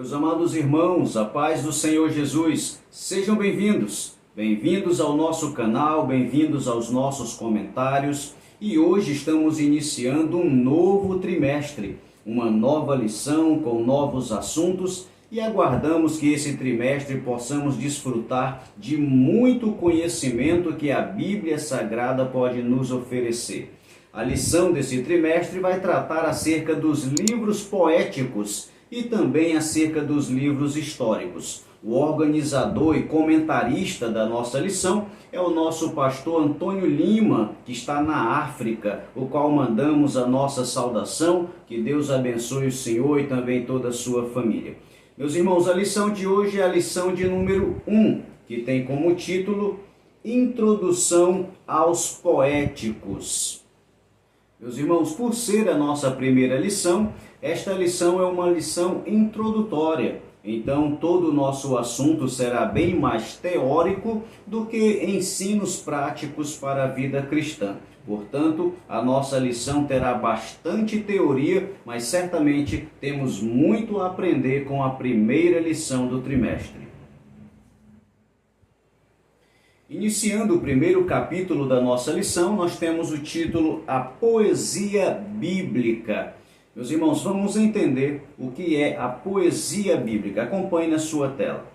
Meus amados irmãos, a paz do Senhor Jesus, sejam bem-vindos. Bem-vindos ao nosso canal, bem-vindos aos nossos comentários. E hoje estamos iniciando um novo trimestre, uma nova lição com novos assuntos e aguardamos que esse trimestre possamos desfrutar de muito conhecimento que a Bíblia Sagrada pode nos oferecer. A lição desse trimestre vai tratar acerca dos livros poéticos e também acerca dos livros históricos. O organizador e comentarista da nossa lição é o nosso pastor Antônio Lima, que está na África, o qual mandamos a nossa saudação. Que Deus abençoe o senhor e também toda a sua família. Meus irmãos, a lição de hoje é a lição de número 1, que tem como título Introdução aos Poéticos. Meus irmãos, por ser a nossa primeira lição, esta lição é uma lição introdutória. Então, todo o nosso assunto será bem mais teórico do que ensinos práticos para a vida cristã. Portanto, a nossa lição terá bastante teoria, mas certamente temos muito a aprender com a primeira lição do trimestre. Iniciando o primeiro capítulo da nossa lição, nós temos o título A Poesia Bíblica. Meus irmãos, vamos entender o que é a poesia bíblica. Acompanhe na sua tela.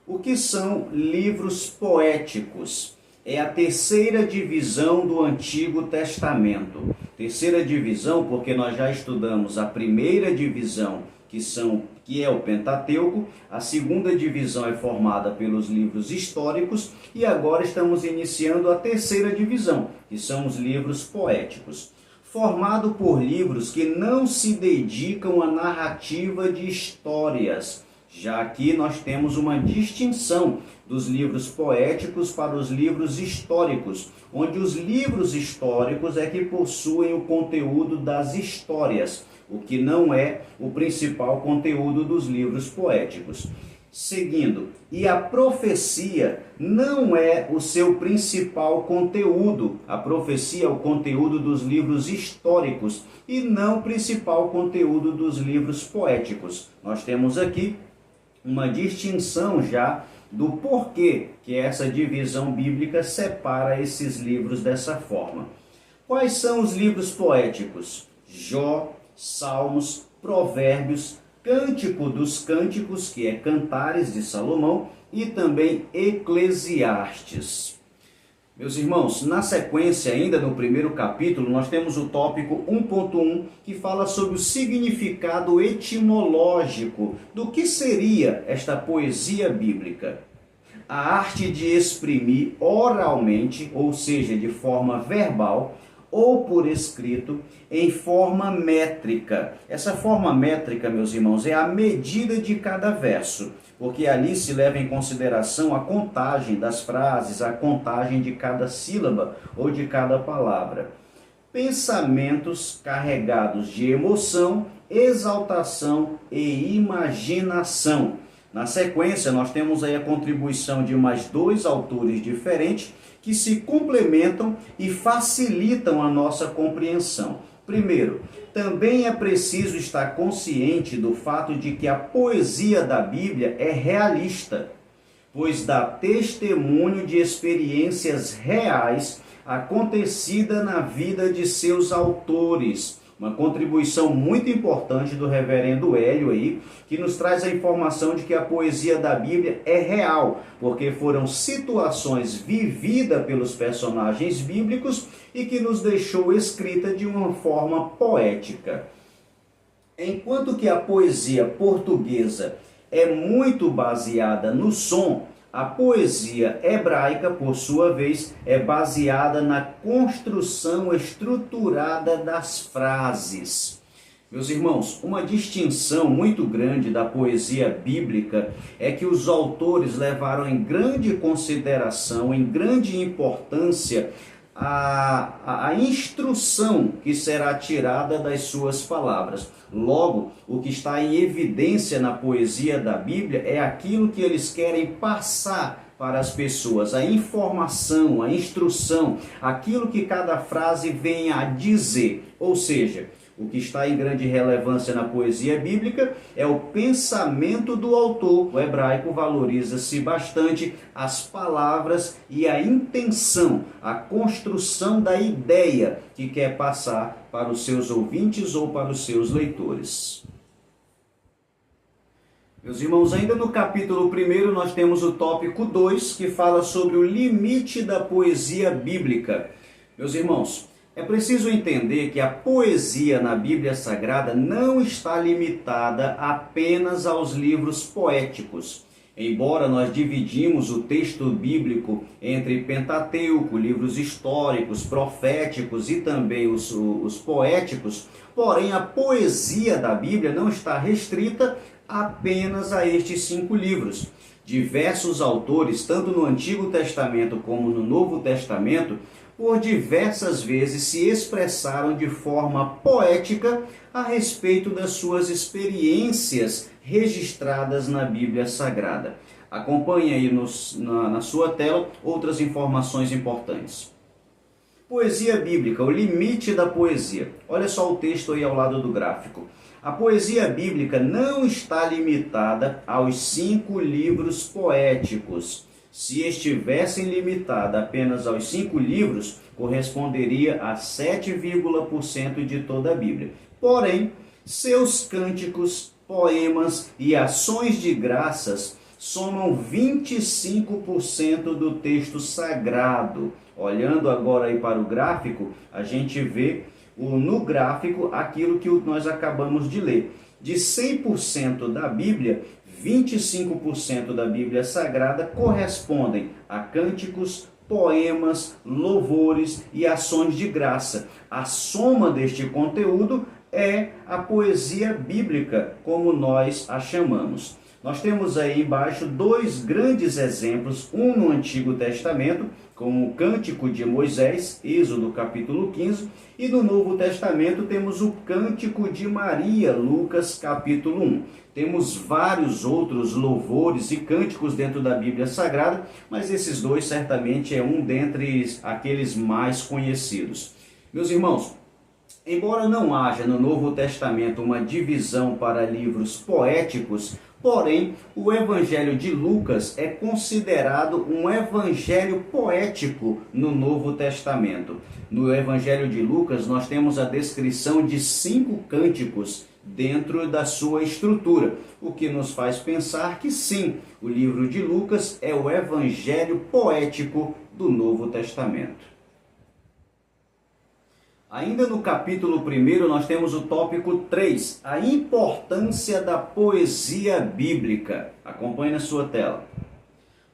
O que são livros poéticos? É a terceira divisão do Antigo Testamento. Terceira divisão porque nós já estudamos a primeira divisão, que é o Pentateuco. A segunda divisão é formada pelos livros históricos e agora estamos iniciando a terceira divisão, que são os livros poéticos. Formado por livros que não se dedicam à narrativa de histórias. Já aqui nós temos uma distinção dos livros poéticos para os livros históricos, onde os livros históricos é que possuem o conteúdo das histórias, o que não é o principal conteúdo dos livros poéticos. Seguindo, e a profecia não é o seu principal conteúdo. A profecia é o conteúdo dos livros históricos e não o principal conteúdo dos livros poéticos. Nós temos aqui uma distinção já do porquê que essa divisão bíblica separa esses livros dessa forma. Quais são os livros poéticos? Jó, Salmos, Provérbios, Cântico dos Cânticos, que é Cantares de Salomão, e também Eclesiastes. Meus irmãos, na sequência, ainda no primeiro capítulo, nós temos o tópico 1.1, que fala sobre o significado etimológico do que seria esta poesia bíblica. A arte de exprimir oralmente, ou seja, de forma verbal, ou por escrito, em forma métrica. Essa forma métrica, meus irmãos, é a medida de cada verso, porque ali se leva em consideração a contagem das frases, a contagem de cada sílaba ou de cada palavra. Pensamentos carregados de emoção, exaltação e imaginação. Na sequência, nós temos aí a contribuição de mais dois autores diferentes que se complementam e facilitam a nossa compreensão. Primeiro, também é preciso estar consciente do fato de que a poesia da Bíblia é realista, pois dá testemunho de experiências reais acontecidas na vida de seus autores. Uma contribuição muito importante do reverendo Hélio aí, que nos traz a informação de que a poesia da Bíblia é real, porque foram situações vividas pelos personagens bíblicos e que nos deixou escrita de uma forma poética. Enquanto que a poesia portuguesa é muito baseada no som, a poesia hebraica, por sua vez, é baseada na construção estruturada das frases. Meus irmãos, uma distinção muito grande da poesia bíblica é que os autores levaram em grande consideração, em grande importância, a instrução que será tirada das suas palavras. Logo, o que está em evidência na poesia da Bíblia é aquilo que eles querem passar para as pessoas, a informação, a instrução, aquilo que cada frase vem a dizer. Ou seja, O que está em grande relevância na poesia bíblica é o pensamento do autor. O hebraico valoriza-se bastante as palavras e a intenção, a construção da ideia que quer passar para os seus ouvintes ou para os seus leitores. Meus irmãos, ainda no capítulo 1 nós temos o tópico 2, que fala sobre o limite da poesia bíblica. Meus irmãos, é preciso entender que a poesia na Bíblia Sagrada não está limitada apenas aos livros poéticos. Embora nós dividimos o texto bíblico entre Pentateuco, livros históricos, proféticos e também os poéticos, porém a poesia da Bíblia não está restrita apenas a estes 5 livros. Diversos autores, tanto no Antigo Testamento como no Novo Testamento, por diversas vezes se expressaram de forma poética a respeito das suas experiências registradas na Bíblia Sagrada. Acompanhe aí na sua tela outras informações importantes. Poesia bíblica, o limite da poesia. Olha só o texto aí ao lado do gráfico. A poesia bíblica não está limitada aos 5 livros poéticos. Se estivessem limitada apenas aos 5 livros, corresponderia a 7,% de toda a Bíblia. Porém, seus cânticos, poemas e ações de graças somam 25% do texto sagrado. Olhando agora aí para o gráfico, a gente vê no gráfico aquilo que nós acabamos de ler. De 100% da Bíblia, 25% da Bíblia Sagrada correspondem a cânticos, poemas, louvores e ações de graça. A soma deste conteúdo é a poesia bíblica, como nós a chamamos. Nós temos aí embaixo 2 grandes exemplos, um no Antigo Testamento, como o Cântico de Moisés, Êxodo capítulo 15, e no Novo Testamento temos o Cântico de Maria, Lucas capítulo 1. Temos vários outros louvores e cânticos dentro da Bíblia Sagrada, mas esses 2 certamente é um dentre aqueles mais conhecidos. Meus irmãos, embora não haja no Novo Testamento uma divisão para livros poéticos, porém, o Evangelho de Lucas é considerado um evangelho poético no Novo Testamento. No Evangelho de Lucas, nós temos a descrição de 5 cânticos dentro da sua estrutura, o que nos faz pensar que sim, o livro de Lucas é o evangelho poético do Novo Testamento. Ainda no capítulo 1, nós temos o tópico 3, a importância da poesia bíblica. Acompanhe na sua tela.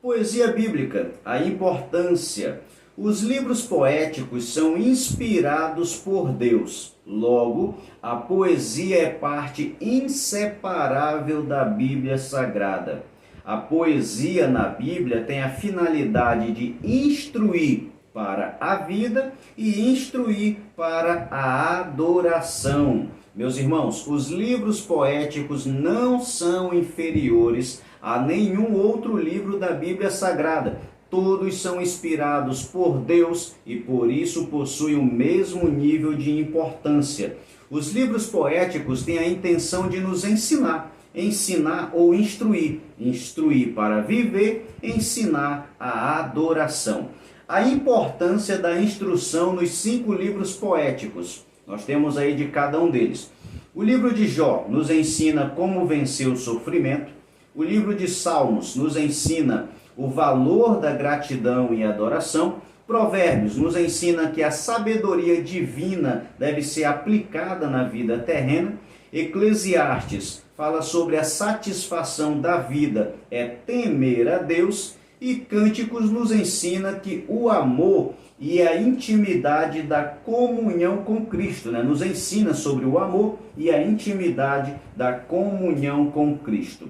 Poesia bíblica, a importância. Os livros poéticos são inspirados por Deus. Logo, a poesia é parte inseparável da Bíblia Sagrada. A poesia na Bíblia tem a finalidade de instruir para a vida e instruir para a adoração. Meus irmãos, os livros poéticos não são inferiores a nenhum outro livro da Bíblia Sagrada. Todos são inspirados por Deus e por isso possuem o mesmo nível de importância. Os livros poéticos têm a intenção de nos ensinar ou instruir. Instruir para viver, ensinar a adoração. A importância da instrução nos 5 livros poéticos. Nós temos aí de cada um deles. O livro de Jó nos ensina como vencer o sofrimento. O livro de Salmos nos ensina o valor da gratidão e adoração. Provérbios nos ensina que a sabedoria divina deve ser aplicada na vida terrena. Eclesiastes fala sobre a satisfação da vida é temer a Deus. E Cânticos nos ensina que o amor e a intimidade da comunhão com Cristo, nos ensina sobre o amor e a intimidade da comunhão com Cristo.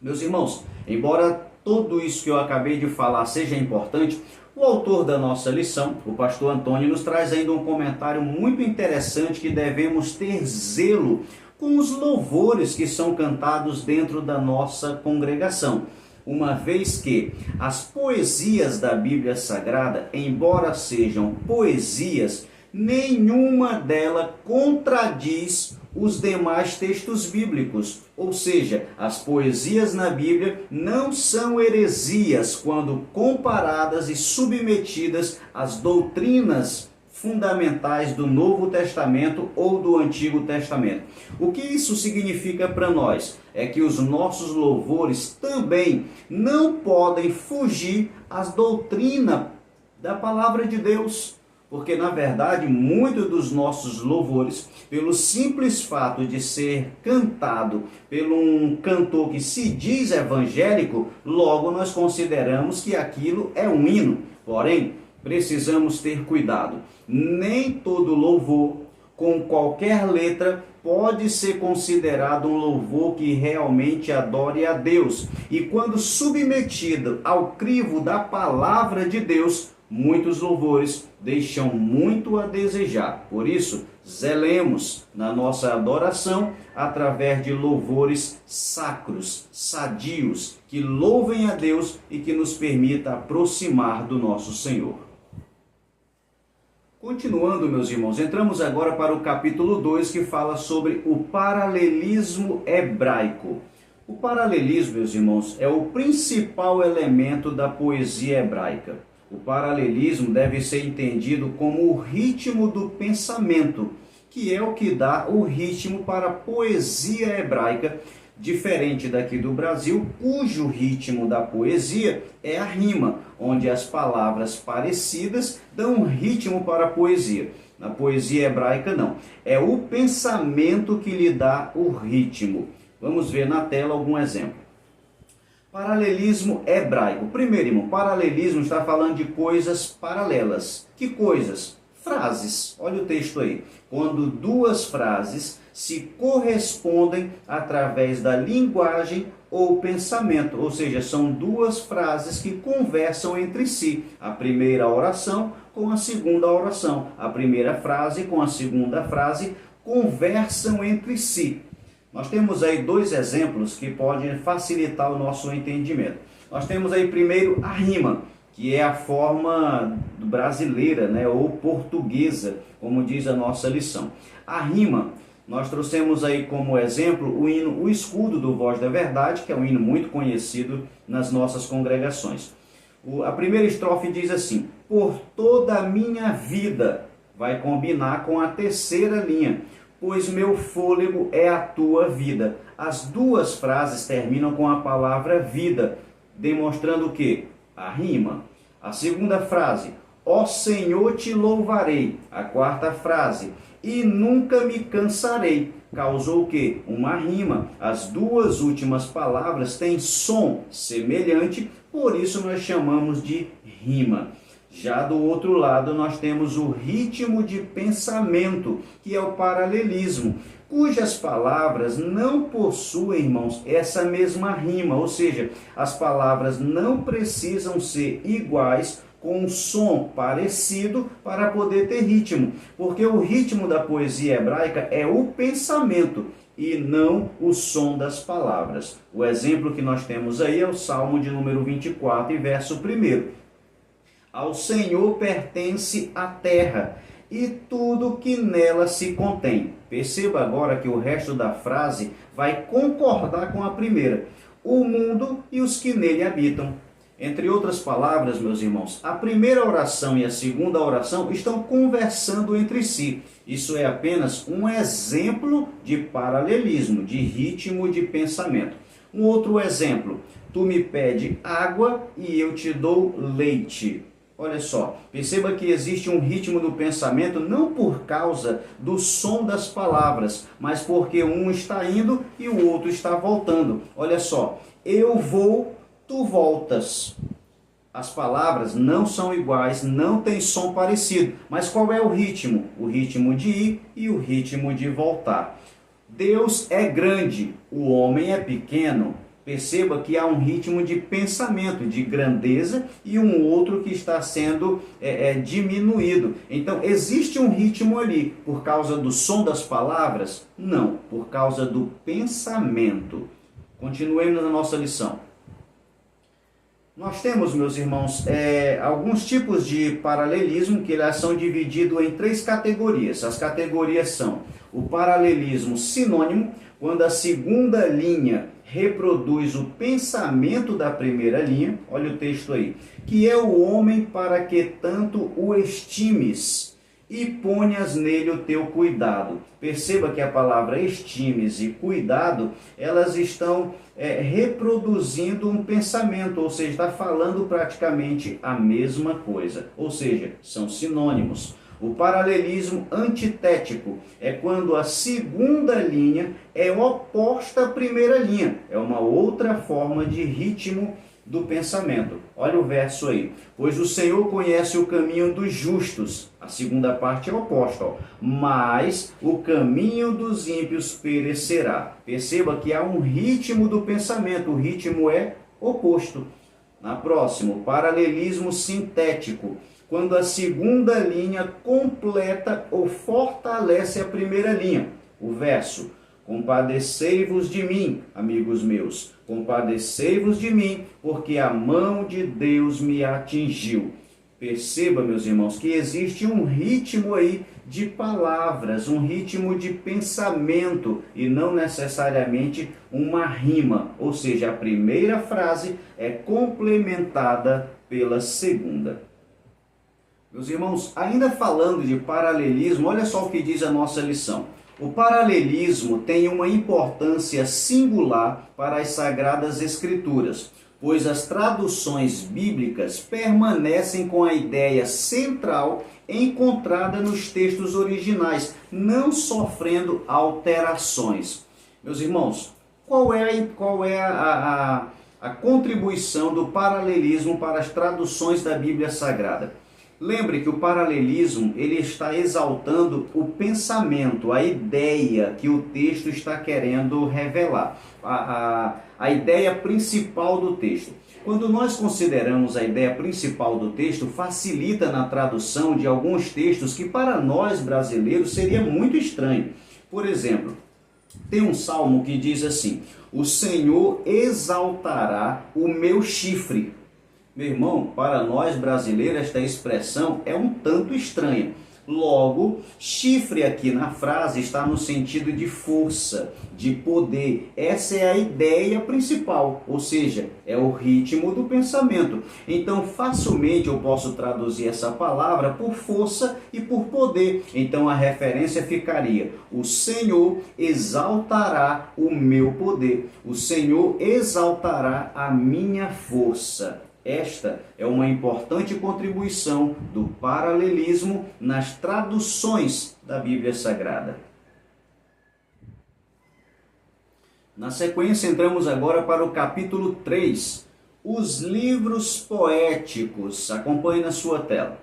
Meus irmãos, embora tudo isso que eu acabei de falar seja importante, o autor da nossa lição, o pastor Antônio, nos traz ainda um comentário muito interessante que devemos ter zelo com os louvores que são cantados dentro da nossa congregação. Uma vez que as poesias da Bíblia Sagrada, embora sejam poesias, nenhuma delas contradiz os demais textos bíblicos. Ou seja, as poesias na Bíblia não são heresias quando comparadas e submetidas às doutrinas fundamentais do Novo Testamento ou do Antigo Testamento. O que isso significa para nós? É que os nossos louvores também não podem fugir às doutrinas da Palavra de Deus. Porque, na verdade, muitos dos nossos louvores, pelo simples fato de ser cantado por um cantor que se diz evangélico, logo nós consideramos que aquilo é um hino. Porém, precisamos ter cuidado. Nem todo louvor, com qualquer letra, pode ser considerado um louvor que realmente adore a Deus. E quando submetido ao crivo da palavra de Deus, muitos louvores deixam muito a desejar. Por isso, zelemos na nossa adoração através de louvores sacros, sadios, que louvem a Deus e que nos permita aproximar do nosso Senhor. Continuando, meus irmãos, entramos agora para o capítulo 2, que fala sobre o paralelismo hebraico. O paralelismo, meus irmãos, é o principal elemento da poesia hebraica. O paralelismo deve ser entendido como o ritmo do pensamento, que é o que dá o ritmo para a poesia hebraica, diferente daqui do Brasil, cujo ritmo da poesia é a rima, onde as palavras parecidas dão um ritmo para a poesia. Na poesia hebraica não, é o pensamento que lhe dá o ritmo. Vamos ver na tela algum exemplo. Paralelismo hebraico. Primeiro, irmão, paralelismo está falando de coisas paralelas. Que coisas? Frases. Olha o texto aí. Quando duas frases se correspondem através da linguagem ou pensamento. Ou seja, são duas frases que conversam entre si. A primeira oração com a segunda oração. A primeira frase com a segunda frase conversam entre si. Nós temos aí dois exemplos que podem facilitar o nosso entendimento. Nós temos aí primeiro a rima, que é a forma brasileira, né, ou portuguesa, como diz a nossa lição. A rima, nós trouxemos aí como exemplo o hino O Escudo do Voz da Verdade, que é um hino muito conhecido nas nossas congregações. A primeira estrofe diz assim: por toda a minha vida, vai combinar com a terceira linha, pois meu fôlego é a tua vida. As duas frases terminam com a palavra vida, demonstrando o quê? A rima. A segunda frase, ó Senhor te louvarei. A quarta frase, e nunca me cansarei. Causou o quê? Uma rima. As duas últimas palavras têm som semelhante, por isso nós chamamos de rima. Já do outro lado, nós temos o ritmo de pensamento, que é o paralelismo, cujas palavras não possuem, irmãos, essa mesma rima, ou seja, as palavras não precisam ser iguais, com um som parecido para poder ter ritmo, porque o ritmo da poesia hebraica é o pensamento e não o som das palavras. O exemplo que nós temos aí é o Salmo de número 24 e verso 1. Ao Senhor pertence a terra e tudo que nela se contém. Perceba agora que o resto da frase vai concordar com a primeira. O mundo e os que nele habitam. Entre outras palavras, meus irmãos, a primeira oração e a segunda oração estão conversando entre si. Isso é apenas um exemplo de paralelismo, de ritmo de pensamento. Um outro exemplo, tu me pede água e eu te dou leite. Olha só, perceba que existe um ritmo do pensamento não por causa do som das palavras, mas porque um está indo e o outro está voltando. Olha só, eu vou, tu voltas. As palavras não são iguais, não tem som parecido, mas qual é o ritmo? O ritmo de ir e o ritmo de voltar. Deus é grande, o homem é pequeno. Perceba que há um ritmo de pensamento, de grandeza, e um outro que está sendo diminuído. Então, existe um ritmo ali por causa do som das palavras? Não, por causa do pensamento. Continuemos na nossa lição. Nós temos, meus irmãos, alguns tipos de paralelismo que elas são divididos em três categorias. As categorias são o paralelismo sinônimo, quando a segunda linha reproduz o pensamento da primeira linha. Olha o texto aí. Que é o homem para que tanto o estimes e ponhas nele o teu cuidado. Perceba que a palavra estimes e cuidado, elas estão reproduzindo um pensamento, ou seja, está falando praticamente a mesma coisa, ou seja, são sinônimos. O paralelismo antitético é quando a segunda linha é oposta à primeira linha, é uma outra forma de ritmo do pensamento. Olha o verso aí. Pois o Senhor conhece o caminho dos justos. A segunda parte é oposta. Mas o caminho dos ímpios perecerá. Perceba que há um ritmo do pensamento. O ritmo é oposto. Na próxima, paralelismo sintético. Quando a segunda linha completa ou fortalece a primeira linha. O verso: compadecei-vos de mim, amigos meus, compadecei-vos de mim, porque a mão de Deus me atingiu. Perceba, meus irmãos, que existe um ritmo aí de palavras, um ritmo de pensamento e não necessariamente uma rima. Ou seja, a primeira frase é complementada pela segunda. Meus irmãos, ainda falando de paralelismo, olha só o que diz a nossa lição. O paralelismo tem uma importância singular para as Sagradas Escrituras, pois as traduções bíblicas permanecem com a ideia central encontrada nos textos originais, não sofrendo alterações. Meus irmãos, qual é a contribuição do paralelismo para as traduções da Bíblia Sagrada? Lembre que o paralelismo ele está exaltando o pensamento, a ideia que o texto está querendo revelar, a ideia principal do texto. Quando nós consideramos a ideia principal do texto, facilita na tradução de alguns textos que para nós brasileiros seria muito estranho. Por exemplo, tem um salmo que diz assim: o Senhor exaltará o meu chifre. Meu irmão, para nós brasileiros esta expressão é um tanto estranha. Logo, chifre aqui na frase está no sentido de força, de poder. Essa é a ideia principal, ou seja, é o ritmo do pensamento. Então, facilmente eu posso traduzir essa palavra por força e por poder. Então, a referência ficaria: o Senhor exaltará o meu poder, o Senhor exaltará a minha força. Esta é uma importante contribuição do paralelismo nas traduções da Bíblia Sagrada. Na sequência, entramos agora para o capítulo 3, os livros poéticos. Acompanhe na sua tela.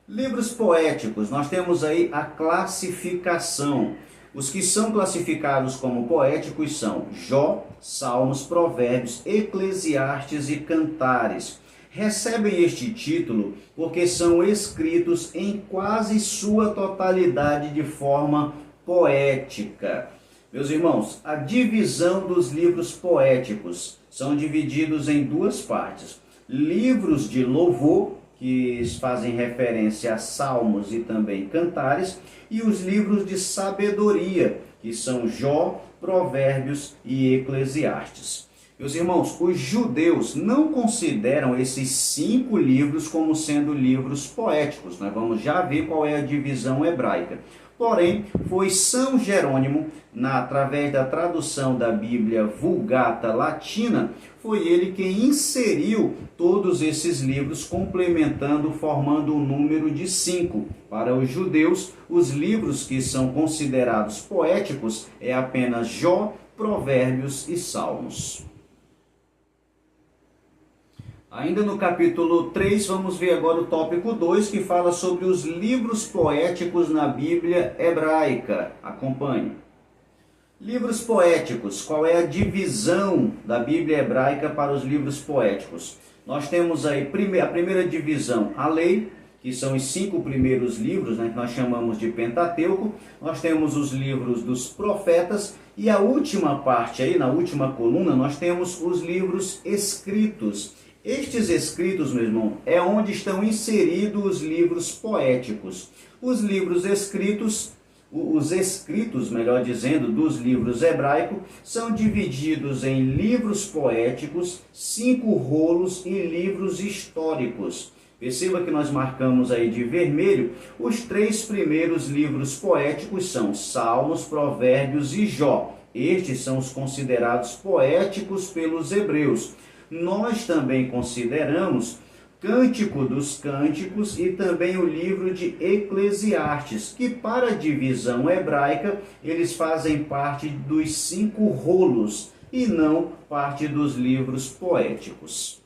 Livros poéticos, nós temos aí a classificação. Os que são classificados como poéticos são Jó, Salmos, Provérbios, Eclesiastes e Cantares. Recebem este título porque são escritos em quase sua totalidade de forma poética. Meus irmãos, a divisão dos livros poéticos são divididos em duas partes. Livros de louvor, que fazem referência a salmos e também cantares, e os livros de sabedoria, que são Jó, Provérbios e Eclesiastes. Meus irmãos, os judeus não consideram esses 5 livros como sendo livros poéticos. Nós vamos já ver qual é a divisão hebraica. Porém, foi São Jerônimo, através da tradução da Bíblia Vulgata Latina, foi ele quem inseriu todos esses livros, complementando, formando um número de 5. Para os judeus, os livros que são considerados poéticos é apenas Jó, Provérbios e Salmos. Ainda no capítulo 3, vamos ver agora o tópico 2, que fala sobre os livros poéticos na Bíblia hebraica. Acompanhe. Livros poéticos, qual é a divisão da Bíblia hebraica para os livros poéticos? Nós temos aí a primeira divisão, a lei, que são os 5 primeiros livros, né, que nós chamamos de Pentateuco. Nós temos os livros dos profetas e a última parte aí, na última coluna, nós temos os livros escritos. Estes escritos, meu irmão, é onde estão inseridos os livros poéticos. Os livros escritos, os escritos, melhor dizendo, dos livros hebraicos, são divididos em livros poéticos, 5 rolos e livros históricos. Perceba que nós marcamos aí de vermelho, os 3 primeiros livros poéticos são Salmos, Provérbios e Jó. Estes são os considerados poéticos pelos hebreus. Nós também consideramos Cântico dos Cânticos e também o livro de Eclesiastes, que para a divisão hebraica eles fazem parte dos 5 rolos e não parte dos livros poéticos.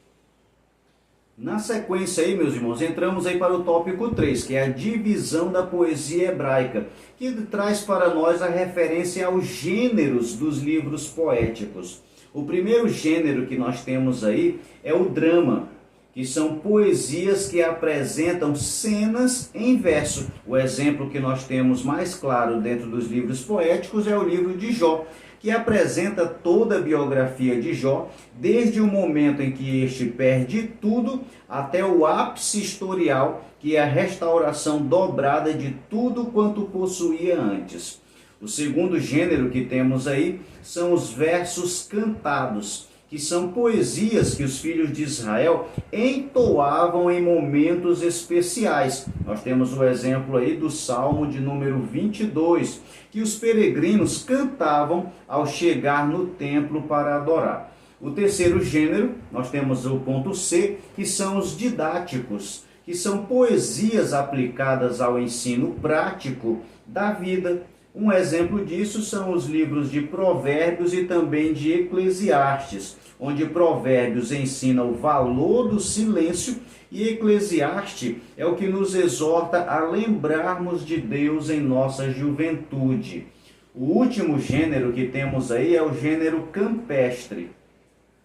Na sequência aí, meus irmãos, entramos aí para o tópico 3, que é a divisão da poesia hebraica, que traz para nós a referência aos gêneros dos livros poéticos. O primeiro gênero que nós temos aí é o drama, que são poesias que apresentam cenas em verso. O exemplo que nós temos mais claro dentro dos livros poéticos é o livro de Jó, que apresenta toda a biografia de Jó, desde o momento em que este perde tudo até o ápice historial, que é a restauração dobrada de tudo quanto possuía antes. O segundo gênero que temos aí são os versos cantados, que são poesias que os filhos de Israel entoavam em momentos especiais. Nós temos o exemplo aí do Salmo de número 22, que os peregrinos cantavam ao chegar no templo para adorar. O terceiro gênero, nós temos o ponto C, que são os didáticos, que são poesias aplicadas ao ensino prático da vida. Um exemplo disso são os livros de Provérbios e também de Eclesiastes, onde Provérbios ensina o valor do silêncio e Eclesiastes é o que nos exorta a lembrarmos de Deus em nossa juventude. O último gênero que temos aí é o gênero campestre,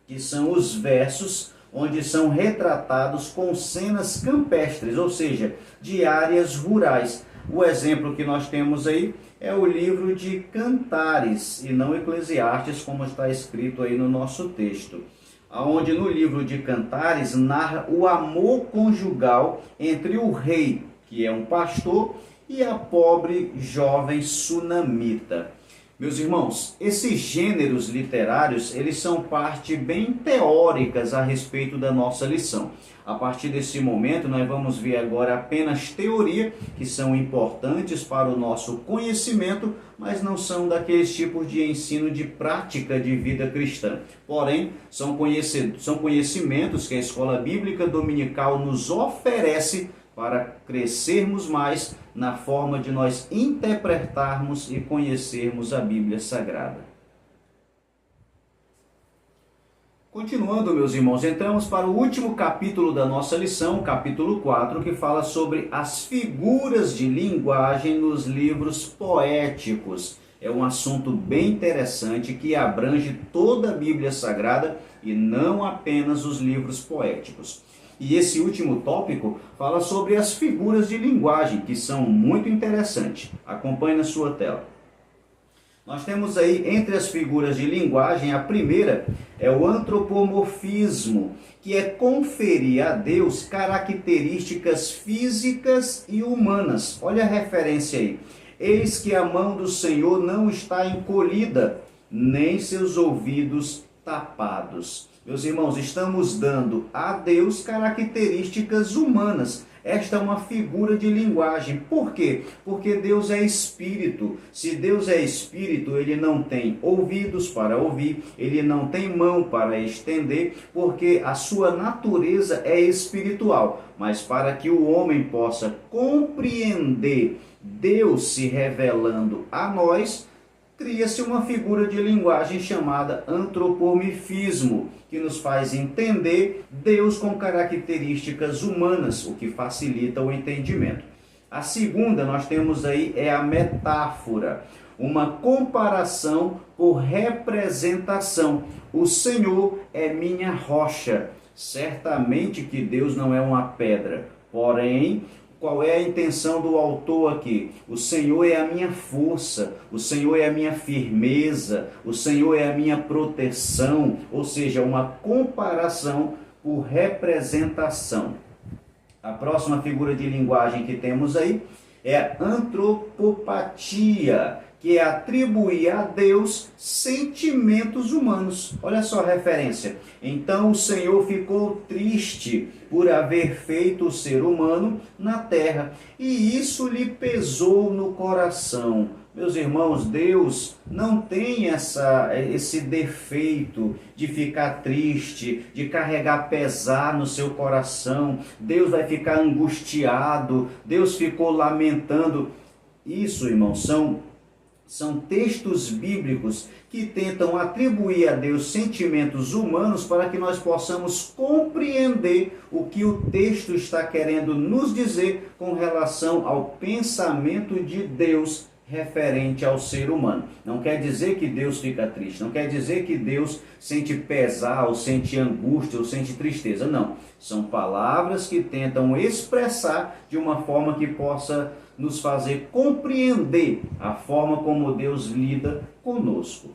que são os versos onde são retratados com cenas campestres, ou seja, de áreas rurais. O exemplo que nós temos aí é o livro de Cantares, e não Eclesiastes, como está escrito aí no nosso texto. Onde no livro de Cantares narra o amor conjugal entre o rei, que é um pastor, e a pobre jovem sunamita. Meus irmãos, esses gêneros literários, eles são parte bem teóricas a respeito da nossa lição. A partir desse momento, nós vamos ver agora apenas teoria, que são importantes para o nosso conhecimento, mas não são daqueles tipos de ensino de prática de vida cristã. Porém, são conhecimentos que a Escola Bíblica Dominical nos oferece para crescermos mais na forma de nós interpretarmos e conhecermos a Bíblia Sagrada. Continuando, meus irmãos, entramos para o último capítulo da nossa lição, capítulo 4, que fala sobre as figuras de linguagem nos livros poéticos. É um assunto bem interessante que abrange toda a Bíblia Sagrada e não apenas os livros poéticos. E esse último tópico fala sobre as figuras de linguagem, que são muito interessantes. Acompanhe na sua tela. Nós temos aí, entre as figuras de linguagem, a primeira é o antropomorfismo, que é conferir a Deus características físicas e humanas. Olha a referência aí. Eis que a mão do Senhor não está encolhida, nem seus ouvidos tapados. Meus irmãos, estamos dando a Deus características humanas. Esta é uma figura de linguagem. Por quê? Porque Deus é espírito. Se Deus é espírito, ele não tem ouvidos para ouvir, ele não tem mão para estender, porque a sua natureza é espiritual. Mas para que o homem possa compreender Deus se revelando a nós, cria-se uma figura de linguagem chamada antropomorfismo, que nos faz entender Deus com características humanas, o que facilita o entendimento. A segunda, nós temos aí, é a metáfora, uma comparação por representação. O Senhor é minha rocha. Certamente que Deus não é uma pedra, porém, qual é a intenção do autor aqui? O Senhor é a minha força, o Senhor é a minha firmeza, o Senhor é a minha proteção, ou seja, uma comparação por representação. A próxima figura de linguagem que temos aí é a antropopatia, que é atribuir a Deus sentimentos humanos. Olha só a referência. Então o Senhor ficou triste por haver feito o ser humano na terra, e isso lhe pesou no coração. Meus irmãos, Deus não tem esse defeito de ficar triste, de carregar pesar no seu coração. Deus vai ficar angustiado, Deus ficou lamentando. Isso, irmãos, são textos bíblicos que tentam atribuir a Deus sentimentos humanos para que nós possamos compreender o que o texto está querendo nos dizer com relação ao pensamento de Deus referente ao ser humano. Não quer dizer que Deus fica triste, não quer dizer que Deus sente pesar, ou sente angústia, ou sente tristeza. Não, são palavras que tentam expressar de uma forma que possa nos fazer compreender a forma como Deus lida conosco.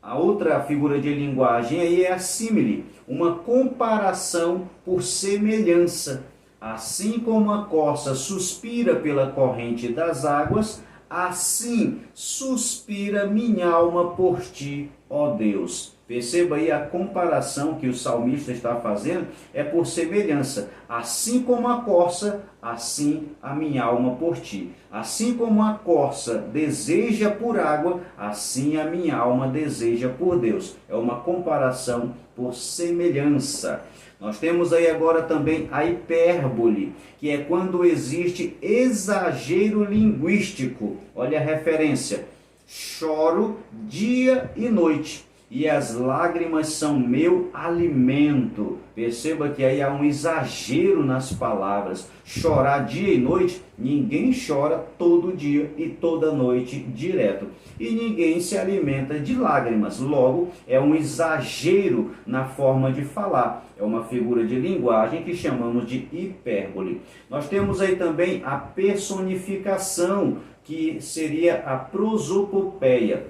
A outra figura de linguagem aí é a símile, uma comparação por semelhança. Assim como a corça suspira pela corrente das águas, assim suspira minha alma por ti, ó Deus. Perceba aí a comparação que o salmista está fazendo, é por semelhança. Assim como a corça, assim a minha alma por ti. Assim como a corça deseja por água, assim a minha alma deseja por Deus. É uma comparação por semelhança. Nós temos aí agora também a hipérbole, que é quando existe exagero linguístico. Olha a referência. Choro dia e noite, e as lágrimas são meu alimento. Perceba que aí há um exagero nas palavras. Chorar dia e noite, ninguém chora todo dia e toda noite direto. E ninguém se alimenta de lágrimas. Logo, é um exagero na forma de falar. É uma figura de linguagem que chamamos de hipérbole. Nós temos aí também a personificação, que seria a prosopopeia,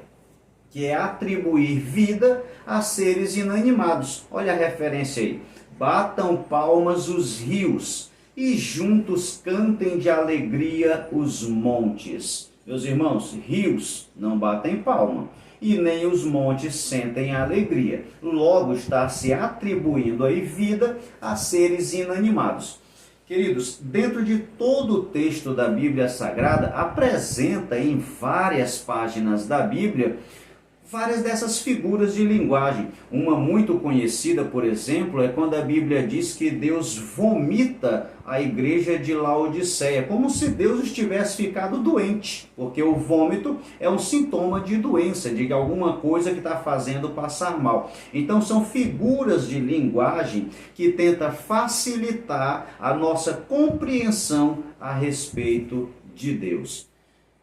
que é atribuir vida a seres inanimados. Olha a referência aí. Batam palmas os rios, e juntos cantem de alegria os montes. Meus irmãos, rios não batem palma, e nem os montes sentem alegria. Logo está se atribuindo aí vida a seres inanimados. Queridos, dentro de todo o texto da Bíblia Sagrada, apresenta em várias páginas da Bíblia várias dessas figuras de linguagem. Uma muito conhecida, por exemplo, é quando a Bíblia diz que Deus vomita a igreja de Laodiceia, como se Deus estivesse ficado doente, porque o vômito é um sintoma de doença, de alguma coisa que está fazendo passar mal. Então são figuras de linguagem que tentam facilitar a nossa compreensão a respeito de Deus.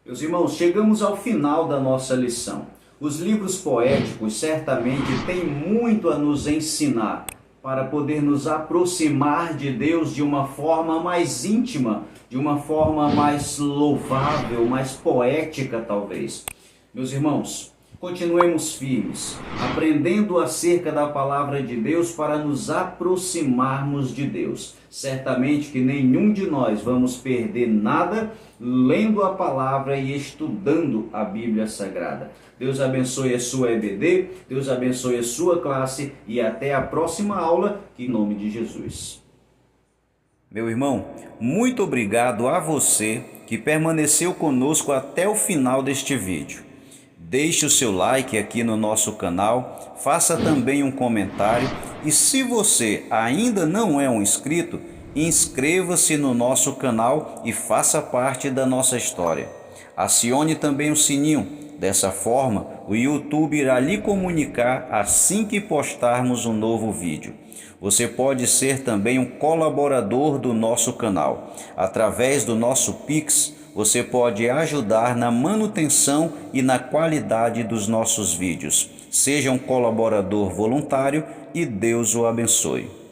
Meus irmãos, chegamos ao final da nossa lição. Os livros poéticos certamente têm muito a nos ensinar para poder nos aproximar de Deus de uma forma mais íntima, de uma forma mais louvável, mais poética talvez. Meus irmãos, continuemos firmes, aprendendo acerca da palavra de Deus para nos aproximarmos de Deus. Certamente que nenhum de nós vamos perder nada lendo a palavra e estudando a Bíblia Sagrada. Deus abençoe a sua EBD, Deus abençoe a sua classe e até a próxima aula, em nome de Jesus. Meu irmão, muito obrigado a você que permaneceu conosco até o final deste vídeo. Deixe o seu like aqui no nosso canal, faça também um comentário e se você ainda não é um inscrito, inscreva-se no nosso canal e faça parte da nossa história. Acione também o sininho, dessa forma o YouTube irá lhe comunicar assim que postarmos um novo vídeo. Você pode ser também um colaborador do nosso canal. Através do nosso Pix, você pode ajudar na manutenção e na qualidade dos nossos vídeos. Seja um colaborador voluntário e Deus o abençoe.